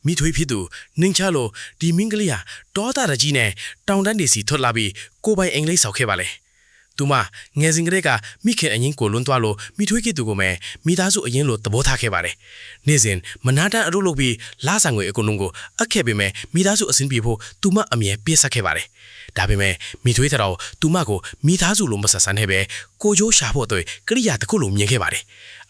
မိထွေးဖြစ်သူနင်းချလို့ဒီမင်းကလေးဟာတောသားတကြီးနဲ့တောင်တန်းနေစီထွက်လာပြီးကိုပိုင်အင်္ဂလိပ်ဆောက်ခဲ့ပါလေသူမငယ်စဉ်ကလေးကမိခင်အရင်ကိုလွန်းသွားလို့မိထွေးကသူကိုမဲ့မိသားစုအရင်လိုသဘောထားခဲ့ပါတယ်နေ့စဉ်မနာတန်အလုပ်လုပ်ပြီးလာဆန်ငွေအကုန်လုံးကိုအပ်ခဲ့ပေမဲ့မိသားစုအဆင်ပြေဖို့သူမအမြဲပြည့်စက်ခဲ့ပါတယ်ဒါပေမဲ့မိထွေးတော်သူမကိုမိသားစုလိုမဆက်ဆံနဲ့ပဲကိုကျိုးရှာဖို့အတွက်ကရိယာတစ်ခုလိုမြင်ခဲ့ပါတယ်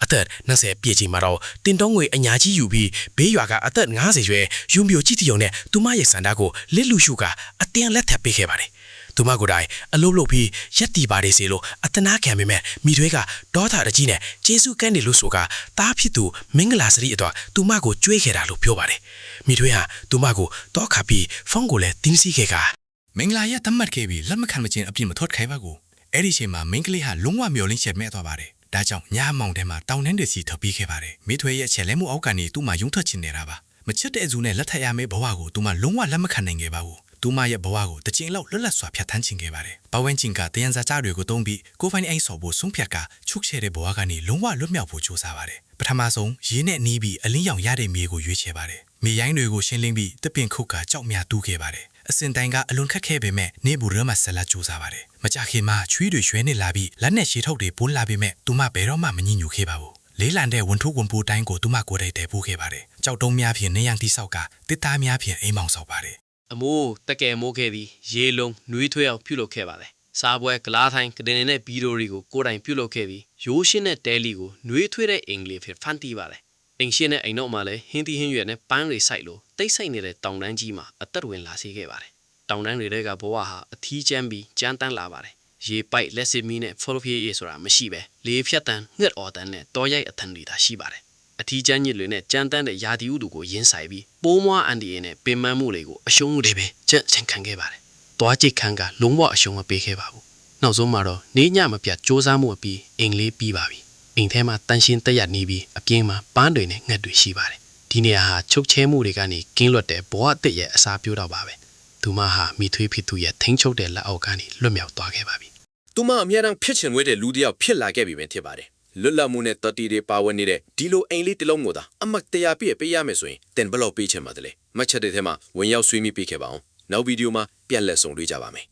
အသက်20ပြည့်ချိန်မှာတော့တင်တောင်းငွေအညာကြီးယူပြီးဘေးရွာကအသက်50ရွယ်ယူမျိုးကြည့်တီုံနဲ့သူမရဲ့စန္ဒာကိုလစ်လူရှုကအတင်းလက်ထပ်ပေးခဲ့ပါတယ်သူမကိုယ်တိုင်အလုပ်လုပ်ပြီးရက်တီပါတယ်စီလို့အတနာခံပေမဲ့မိထွေးကဒေါသတကြီးနဲ့ကျေးဇူးကမ်းနေလို့ဆိုတာတားဖြစ်သူမင်္ဂလာစရိအတွက်သူမကိုကြွေးခဲ့တာလို့ပြောပါတယ်မိထွေးဟာသူမကိုတော့ခါပြီးဖုန်းကိုလည်းတင်းစီခဲ့ကမင်္ဂလာရတတ်မှတ်ခဲ့ပြီးလက်မခံမချင်းအပြစ်မထွက်ခိုင်းပါကိုအဲ့ဒီချိန်မှာမင်းကလေးဟာလုံးဝမျောလင်းချက်မဲ့သွားပါတယ်ဒါကြောင့်ညမောင်ထဲမှာတောင်နှင်းတွေစီထုတ်ပြီးခဲ့ပါတယ်မိထွေးရဲ့ချက်လဲမှုအောက်ကနေသူ့မှာယုံထွက်ချင်နေတာပါမချစ်တဲ့အဇူနဲ့လက်ထပ်ရမယ့်ဘဝကိုသူမလုံးဝလက်မခံနိုင်ခဲ့ပါဘူးသူမရဲ့ဘဝကိုတချင်လောက်လွတ်လပ်စွာဖြတ်သန်းချင်ခဲ့ပါတယ်ပဝန်းကျင်ကတယံဇာကြတွေကိုတုံးပြီးကိုဖိုင်အိမ်ဆော်ဖို့ဆုံးဖြတ်ကချုပ်ချဲတဲ့ဘဝကနေလုံးဝလွတ်မြောက်ဖို့ကြိုးစားပါတယ်ပထမဆုံးရေနဲ့နီးပြီးအလင်းရောင်ရတဲ့မြေကိုရွေးချယ်ပါတယ်မြေရိုင်းတွေကိုရှင်းလင်းပြီးတပင်ခုတ်ကကြောက်မြတူးခဲ့ပါတယ်အစင်တိုင်ကအလွန်ခက်ခဲပေမဲ့နေဘူးရမဆက်လာကြိုးစားပါတယ်မကြခင်မှာချွေးတွေရွှဲနေလာပြီးလက်နဲ့ရှည်ထုတ်တွေပိုးလာပေမဲ့သူမဘယ်တော့မှမငြင်းညူခဲ့ပါဘူးလေးလံတဲ့ဝန်ထုဝန်ပိုးတိုင်းကိုသူမကိုယ်တိုင်တည်ပိုးခဲ့ပါတယ်ကြောက်တုံးများဖြင့်နေရန်တိဆောက်ကတစ်သားများဖြင့်အိမ်မောင်ဆောက်ပါတယ်အမိုးတကယ်မိုးခဲ့သည်ရေလုံးနှွေးထွေးအောင်ပြုလုပ်ခဲ့ပါတယ်စားပွဲဂလားထိုင်းကဒင်းနဲ့ဘီဒိုတွေကိုကိုယ်တိုင်ပြုလုပ်ခဲ့ပြီးရိုးရှင်းတဲ့တဲလီကိုနှွေးထွေးတဲ့အင်္ဂလိပ်ဖြစ်ဖန်တီးပါတယ်အိမ်ရှင်းတဲ့အိမ်တော့မှလည်းဟင်းသီးဟင်းရွက်နဲ့ပန်းတွေစိုက်လို့တိတ်ဆိတ်နေတဲ့တောင်တန်းကြီးမှာအသက်ဝင်လာစေခဲ့ပါတယ်တောင်တန်းတွေကဘဝဟာအထီးကျမ်းပြီးကြမ်းတမ်းလာပါတယ်ရေပိုက်လက်စစ်မီးနဲ့ဖော်ဖီအေးဆိုတာမရှိပဲလေဖြတ်တန်းငှက်အော်တန်းနဲ့တောရိုက်အထန်တွေသာရှိပါတယ်အထီးကျမ်းညစ်တွေနဲ့ကြမ်းတမ်းတဲ့ယာတီဥတူကိုရင်းဆိုင်ပြီးပိုးမွားအန်ဒီအေနဲ့ပင်မမှုတွေကိုအရှုံးတွေပဲကြက်ချင်ခံခဲ့ပါတယ်သွားကြည့်ခန်းကလုံးဝအရှုံးမပေးခဲ့ပါဘူးနောက်ဆုံးမှာတော့နေညမပြတ်စူးစမ်းမှုအပြီးအင်္ဂလိပ်ပြီးပါပြီအိမ်ထဲမှာတန်ရှင်းတက်ရနေပြီးအပြင်းမှာပန်းတွေနဲ့ငှက်တွေရှိပါတယ်ဒီနေရာဟာချုပ်ချဲမှုတွေကနေကင်းလွတ်တဲ့ဘဝအသစ်ရဲ့အစာပြိုးတော့ပါပဲသူမဟာမိထွေးဖြစ်သူရဲ့ထိန်းချုပ်တဲ့လက်အောက်ကနေလွတ်မြောက်သွားခဲ့ပါပြီသူမအမြဲတမ်းဖြစ်ချင်ဝဲတဲ့လူတစ်ယောက်ဖြစ်လာခဲ့ပြီပဲဖြစ်ပါတယ်လွတ်လပ်မှုနဲ့တတိတွေပါဝင်နေတဲ့ဒီလိုအိမ်လေးတစ်လုံးကိုသာအမှတ်တရာပြည့်ပေးရမယ်ဆိုရင်တင်ဘယ်လောက်ပေးချင်ပါသလဲမှတ်ချက်တွေထဲမှာဝင်ရောက်ဆွေးနွေးပေးခဲ့ပါအောင်နောက်ဗီဒီယိုမှာပြန်လည်ဆုံတွေ့ကြပါမယ်